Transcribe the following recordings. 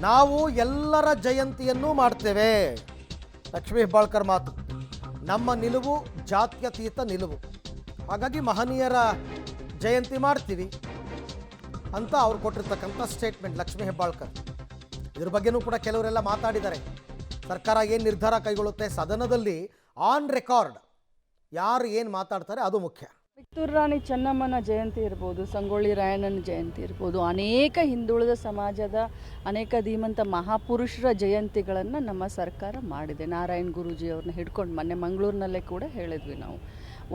ನಾವು ಎಲ್ಲರ ಜಯಂತಿಯನ್ನು ಮಾಡ್ತೇವೆ. ಲಕ್ಷ್ಮೀ ಹೆಬ್ಬಾಳ್ಕರ್ ಮಾತು. ನಮ್ಮ ನಿಲುವು ಜಾತ್ಯತೀತ ನಿಲುವು, ಹಾಗಾಗಿ ಮಹನೀಯರ ಜಯಂತಿ ಮಾಡ್ತೀವಿ ಅಂತ ಅವ್ರು ಕೊಟ್ಟಿರ್ತಕ್ಕಂಥ ಸ್ಟೇಟ್ಮೆಂಟ್ ಲಕ್ಷ್ಮೀ ಹೆಬ್ಬಾಳ್ಕರ್. ಇದ್ರ ಬಗ್ಗೆನೂ ಕೂಡ ಕೆಲವರೆಲ್ಲ ಮಾತಾಡಿದ್ದಾರೆ. ಸರ್ಕಾರ ಏನು ನಿರ್ಧಾರ ಕೈಗೊಳ್ಳುತ್ತೆ ಸದನದಲ್ಲಿ ಆನ್ ರೆಕಾರ್ಡ್ ಯಾರು ಏನು ಮಾತಾಡ್ತಾರೆ ಅದು ಮುಖ್ಯ. ಕಿತ್ತೂರು ರಾಣಿ ಚೆನ್ನಮ್ಮನ ಜಯಂತಿ ಇರ್ಬೋದು, ಸಂಗೊಳ್ಳಿ ರಾಯಣ್ಣನ ಜಯಂತಿ ಇರ್ಬೋದು, ಅನೇಕ ಹಿಂದುಳಿದ ಸಮಾಜದ ಅನೇಕ ಧೀಮಂತ ಮಹಾಪುರುಷರ ಜಯಂತಿಗಳನ್ನು ನಮ್ಮ ಸರ್ಕಾರ ಮಾಡಿದೆ. ನಾರಾಯಣ್ ಗುರೂಜಿ ಅವ್ರನ್ನ ಹಿಡ್ಕೊಂಡು ಮೊನ್ನೆ ಮಂಗಳೂರಿನಲ್ಲೇ ಕೂಡ ಹೇಳಿದ್ವಿ ನಾವು.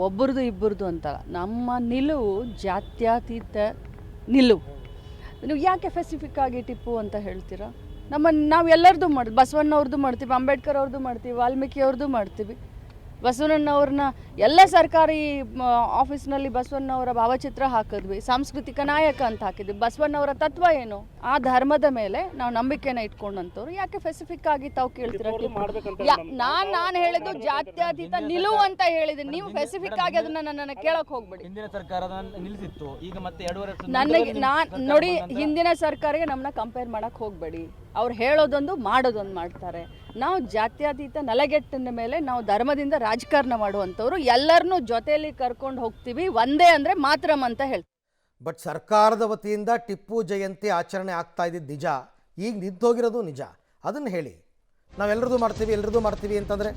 ಒಬ್ಬರದು ಇಬ್ಬರದು ಅಂತ ನಮ್ಮ ನಿಲುವು ಜಾತ್ಯತೀತ ನಿಲುವು. ನೀವು ಯಾಕೆ ಸ್ಪೆಸಿಫಿಕ್ ಆಗಿ ಟಿಪ್ಪು ಅಂತ ಹೇಳ್ತೀರಾ? ನಾವು ಎಲ್ಲರದ್ದು ಮಾಡ್ತೀವಿ. ಬಸವಣ್ಣವ್ರದ್ದು ಮಾಡ್ತೀವಿ, ಅಂಬೇಡ್ಕರ್ ಅವ್ರದ್ದು ಮಾಡ್ತೀವಿ, ವಾಲ್ಮೀಕಿ ಅವ್ರದ್ದು ಮಾಡ್ತೀವಿ. ಬಸವಣ್ಣವ್ರನ್ನ ಎಲ್ಲ ಸರ್ಕಾರಿ ಆಫೀಸ್ನಲ್ಲಿ ಬಸವಣ್ಣವರ ಭಾವಚಿತ್ರ ಹಾಕಿದ್ವಿ, ಸಾಂಸ್ಕೃತಿಕ ನಾಯಕ ಅಂತ ಹಾಕಿದ್ವಿ. ಬಸವಣ್ಣವರ ತತ್ವ ಏನು? ಆ ಧರ್ಮದ ಮೇಲೆ ನಾವು ನಂಬಿಕೆನ ಇಟ್ಕೊಂಡಂಥವ್ರು. ಯಾಕೆ ಸ್ಪೆಸಿಫಿಕ್ ಆಗಿ ತಾವು ಕೇಳ್ತೀರಾ? ನಾನು ಹೇಳಿದ್ದು ಜಾತ್ಯತೀತ ನಿಲುವು ಅಂತ ಹೇಳಿದ್ದೀನಿ. ನೀವು ಸ್ಪೆಸಿಫಿಕ್ ಆಗಿ ಅದನ್ನ ನನ್ನನ್ನು ಕೇಳಕ್ ಹೋಗ್ಬೇಡಿ. ಹಿಂದಿನ ಸರ್ಕಾರ ನಿಲ್ಲಿಸಿತ್ತು, ಈಗ ಮತ್ತೆ 2 ವರ್ಷ ನನಗೆ ನೋಡಿ, ಹಿಂದಿನ ಸರ್ಕಾರಕ್ಕೆ ನಮ್ಮನ್ನ ಕಂಪೇರ್ ಮಾಡಕ್ ಹೋಗ್ಬೇಡಿ. ಅವ್ರು ಹೇಳೋದೊಂದು ಮಾಡೋದೊಂದು ಮಾಡ್ತಾರೆ. ನಾವು ಜಾತ್ಯತೀತ ನೆಲೆಗೆಟ್ಟಿನ ಮೇಲೆ ನಾವು ಧರ್ಮದಿಂದ ರಾಜಕಾರಣ ಮಾಡುವಂಥವ್ರು. ಎಲ್ಲರನ್ನೂ ಜೊತೆಯಲ್ಲಿ ಕರ್ಕೊಂಡು ಹೋಗ್ತೀವಿ, ಒಂದೇ ಅಂದರೆ ಮಾತ್ರಂ ಅಂತ ಹೇಳ್ತೀವಿ. ಬಟ್ ಸರ್ಕಾರದ ವತಿಯಿಂದ ಟಿಪ್ಪು ಜಯಂತಿ ಆಚರಣೆ ಆಗ್ತಾ ಇದ್ದಿದ್ದು ನಿಜ, ಈಗ ನಿಂತೋಗಿರೋದು ನಿಜ. ಅದನ್ನು ಹೇಳಿ. ನಾವೆಲ್ಲರದು ಮಾಡ್ತೀವಿ ಅಂತಂದರೆ